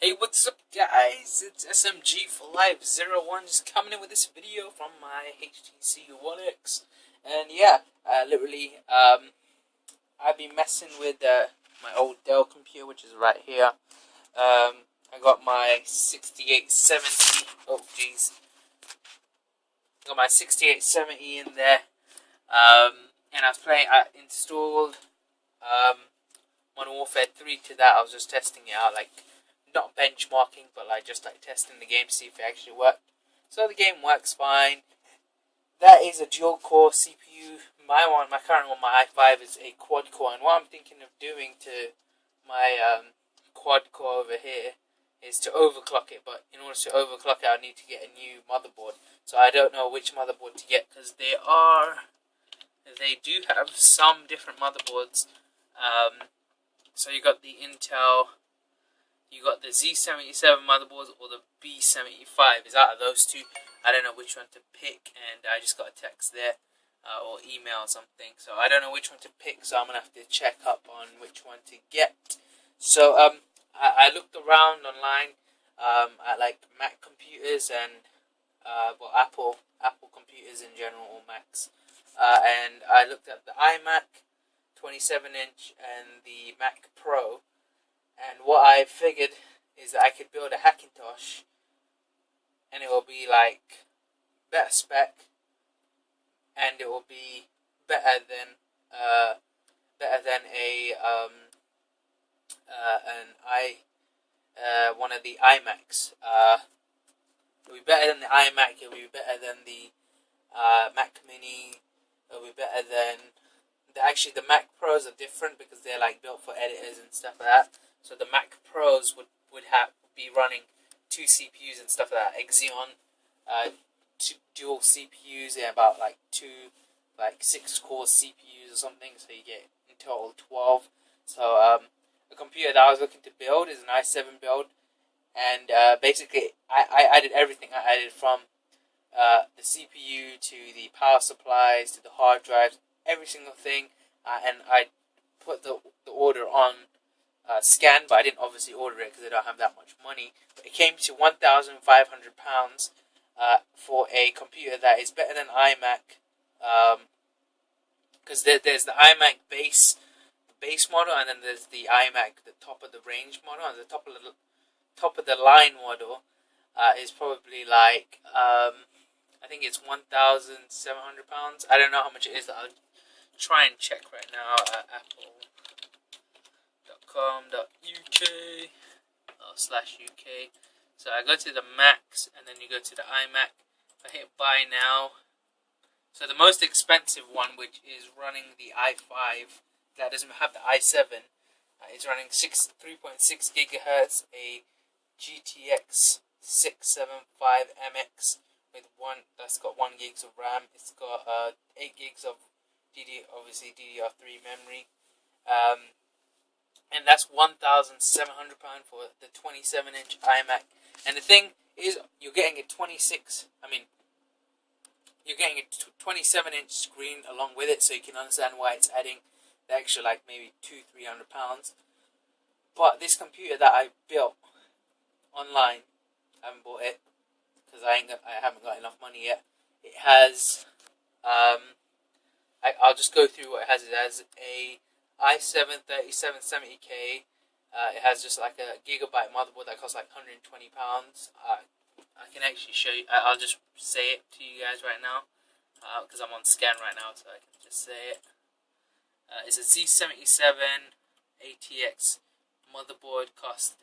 Hey, what's up guys? It's SMG for Life 01 just coming in with this video from my HTC One X. And yeah, literally, I've been messing with my old Dell computer, which is right here. I got my 6870, oh jeez, got my 6870 in there. And I installed Modern Warfare 3 to that. I was just testing it out, like, not benchmarking, but like just like testing the game to see if it actually worked. So the game works fine. That is a dual core CPU. My current one, my i5 is a quad core, and what I'm thinking of doing to my quad core over here is to overclock it. But in order to overclock it, I need to get a new motherboard. So I don't know which motherboard to get, because they do have some different motherboards. So you got the Intel. You got the Z77 motherboards or the B75. Is out of those two, I don't know which one to pick, and I just got a text there or email or something. So I don't know which one to pick, so I'm gonna have to check up on which one to get. So I looked around online at like Mac computers and well, Apple computers in general, or Macs, and I looked at the iMac 27-inch and the Mac Pro. And what I figured is that I could build a Hackintosh, and it will be like better spec, and it will be better than one of the iMacs. It'll be better than the iMac. It'll be better than the Mac Mini. It'll be better than actually the Mac Pros are different because they're like built for editors and stuff like that. So the Mac Pros would be running two CPUs and stuff like that. Xeon, dual CPUs, yeah, about like 6-core CPUs or something. So you get in total 12. So the computer that I was looking to build is an i7 build, and basically I did everything. I added from the CPU to the power supplies to the hard drives, every single thing, and I put the order on Scan, but I didn't obviously order it because I don't have that much money. But it came to £1,500 for a computer that is better than iMac, because there's the iMac base model, and then there's the iMac, the top of the range model, and the top of the line model is probably like I think it's £1,700. I don't know how much it is. I'll try and check right now at apple.com.uk/UK. So I go to the Macs, and then you go to the iMac. I hit buy now. So the most expensive one, which is running the i5, that doesn't have the i7, is running 3.6 gigahertz, a GTX 675MX with that's got 1 gigs of RAM. It's got 8 gigs of DDR3 memory. And that's £1,700 for the 27-inch iMac. And the thing is, you're getting a 27-inch screen along with it, so you can understand why it's adding the extra, like maybe £200-300. But this computer that I built online, I haven't bought it because I haven't got enough money yet. It has I'll just go through what it has. It has a i7 3770K. It has just like a gigabyte motherboard that costs like £120. I can actually show you. I'll just say it to you guys right now because I'm on Scan right now, so I can just say it. It's a Z77 ATX motherboard. Cost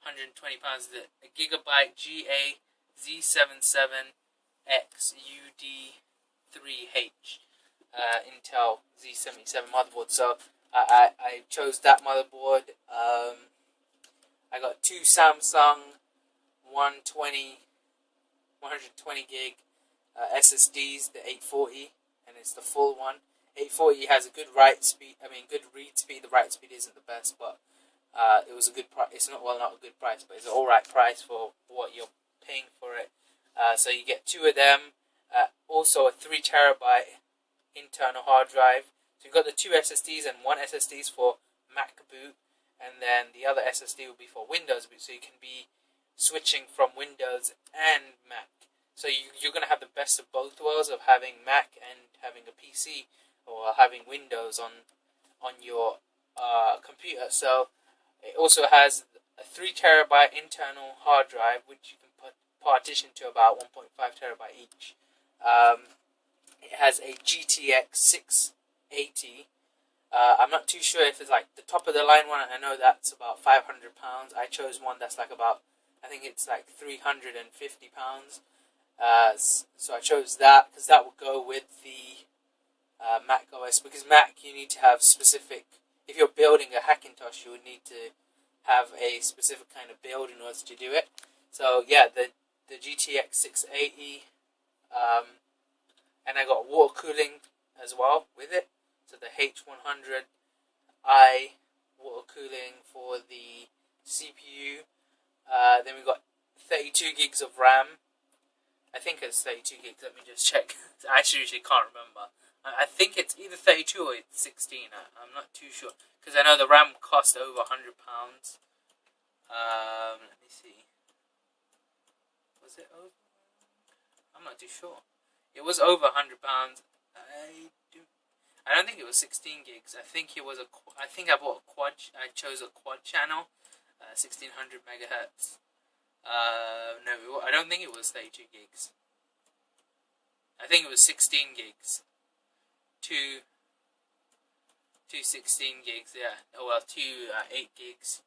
£120. A gigabyte GA Z77X UD3H. Intel Z77 motherboard. So I chose that motherboard. I got two Samsung 120 gig SSDs, the 840, and it's the full one. 840 has a good write speed. Good read speed. The write speed isn't the best, but it was a good price. It's not a good price, but it's an alright price for what you're paying for it. So you get two of them. Also a 3 terabyte internal hard drive. So you've got the two SSDs and one SSDs for Mac boot, and then the other SSD will be for Windows, so you can be switching from Windows and Mac. So you're going to have the best of both worlds of having Mac and having a PC, or having Windows on your computer. So it also has a 3 terabyte internal hard drive, which you can partition to about 1.5 terabyte each. It has a GTX 680. I'm not too sure if it's like the top of the line one. I know that's about £500. I chose one that's like about, I think it's like £350. So I chose that because that will go with the Mac OS. Because Mac, you need to have specific. If you're building a Hackintosh, you would need to have a specific kind of build in order to do it. So yeah, the GTX 680, and I got water cooling as well with it. So the H100i water cooling for the CPU. Then we got 32 gigs of RAM. I think it's 32 gigs. Let me just check. I actually can't remember. I think it's either 32 or it's 16. I'm not too sure because I know the RAM cost over £100. Let me see. Was it over? I'm not too sure. It was over £100. I don't think it was 16 gigs. I think it was I think I bought a quad. I chose a quad channel, 1600 megahertz. No, I don't think it was 32 gigs. I think it was 16 gigs. Two 16 gigs. Yeah. Oh well, two 8 gigs.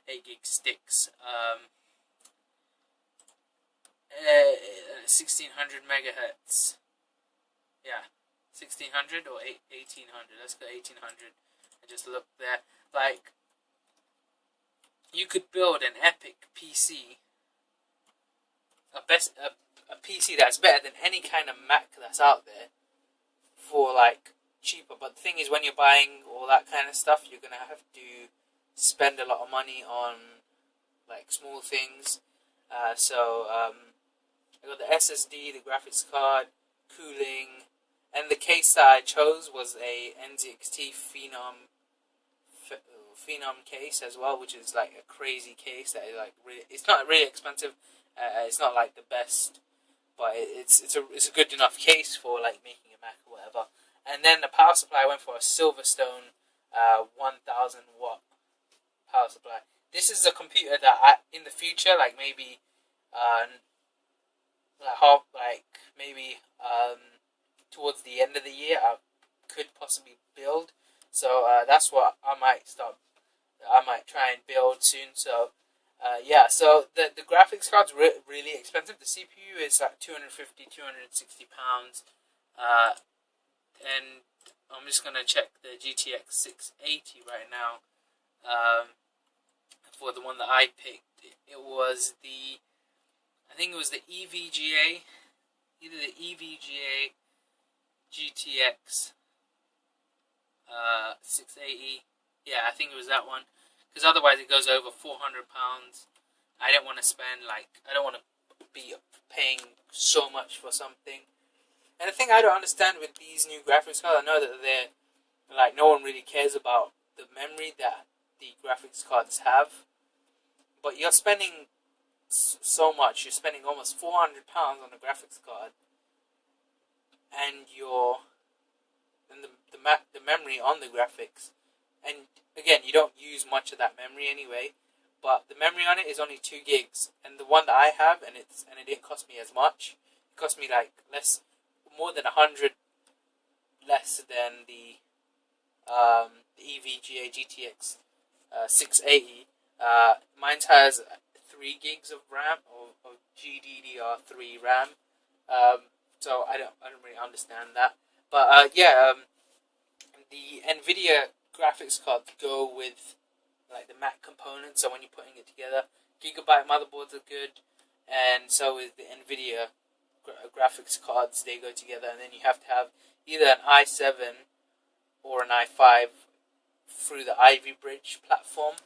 8 gig sticks. 1600 megahertz. Yeah. 1600 or 1800. Let's go 1800. I just looked there. Like, you could build an epic PC, a PC that's better than any kind of Mac that's out there, for like cheaper. But the thing is, when you're buying all that kind of stuff, you're gonna have to spend a lot of money on like small things. So I got the SSD, the graphics card, cooling. And the case that I chose was a NZXT Phenom case as well, which is like a crazy case that is like really, it's not really expensive. It's not like the best, but it's a good enough case for like making a Mac or whatever. And then the power supply, I went for a Silverstone 1000 watt power supply. This is a computer that in the future, like maybe towards the end of the year, I could possibly build. So that's what I might try and build soon. So yeah, so the graphics card's really expensive. The CPU is like £250–260, and I'm just gonna check the GTX 680 right now. For the one that I picked, it was I think it was the EVGA, either the EVGA GTX 680. Yeah, I think it was that one. Because otherwise it goes over £400. I don't want to I don't want to be paying so much for something. And the thing I don't understand with these new graphics cards, I know that they're like, no one really cares about the memory that the graphics cards have, but you're spending so much. You're spending almost £400 on a graphics card, and the memory on the graphics, and again, you don't use much of that memory anyway. But the memory on it is only 2 gigs, and the one that I have, and it didn't cost me as much. It cost me like more than 100 less than the EVGA GTX 680. Mine has 3 gigs of RAM or GDDR3 RAM. So I don't really understand that. But yeah, the NVIDIA graphics cards go with like the Mac components. So when you're putting it together, Gigabyte motherboards are good, and so is the NVIDIA graphics cards. They go together, and then you have to have either an i7 or an i5 through the Ivy Bridge platform.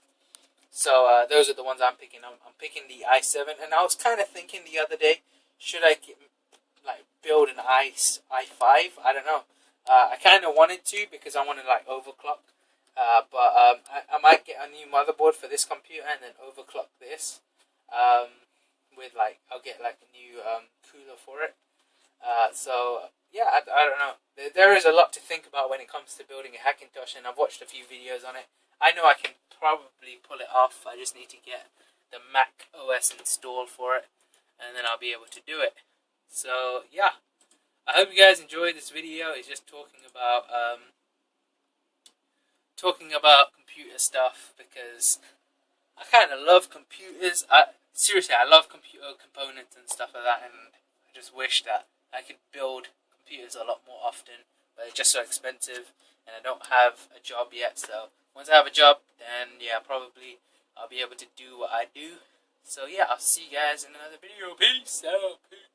So those are the ones I'm picking. I'm picking the i7, and I was kind of thinking the other day, should I build an i5? I don't know. I kind of wanted to, because I wanted like overclock, I might get a new motherboard for this computer and then overclock this. With like, I'll get like a new cooler for it. So yeah, I don't know. There is a lot to think about when it comes to building a Hackintosh, and I've watched a few videos on it. I know I can probably pull it off. I just need to get the Mac OS installed for it, and then I'll be able to do it. So yeah, I hope you guys enjoyed this video. It's just talking about computer stuff, because I kind of love computers. Seriously, I love computer components and stuff like that, and I just wish that I could build computers a lot more often, but they're just so expensive, and I don't have a job yet. So once I have a job, then yeah, probably I'll be able to do what I do. So yeah, I'll see you guys in another video. Peace out. Peace.